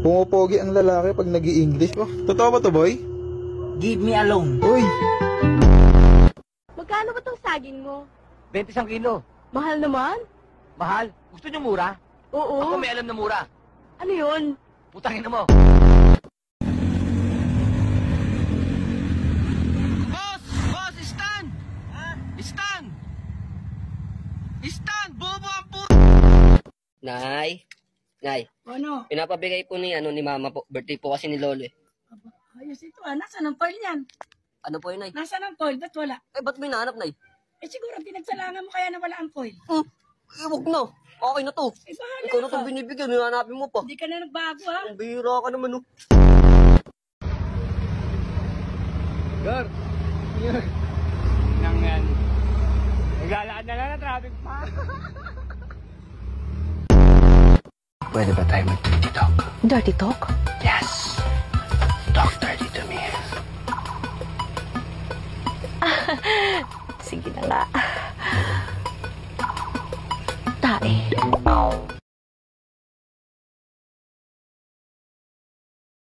Pumopogi ang lalaki pag nag-i-English. Oh, totoo ba to, boy? Give me alone. Uy! Magkano ba tong saging mo? 21 kilo. Mahal naman? Mahal? Gusto niyo mura? Oo. Ako may alam na mura. Ano yun? Putangin na mo. Boss! Boss, stand! Stand! Stand! Bobo ang po... Nay, Ano? pinapabigay po ni mama po. Birthday po kasi ni Lolo eh. Ayos ito Nasaan ang foil yan? Ano po yun, Nay? Nasaan ang foil? Ba't wala? Eh, ba't may nahanap, Nay? Eh siguro pinagsalangan mo kaya nawala ang foil. Eh, wag na. Okay na to. Eh bahala Ikaw na ka. itong binibigyan. Hinanapin mo pa. Hindi ka na nagbago ha? Ang bihira ka naman, oh. Gar. Nang yan. Naglalaan na lang na traffic pa. Pwede ba tayo mag-dirty talk? Dirty talk? Yes! Talk dirty to me. Sige na nga. Tae.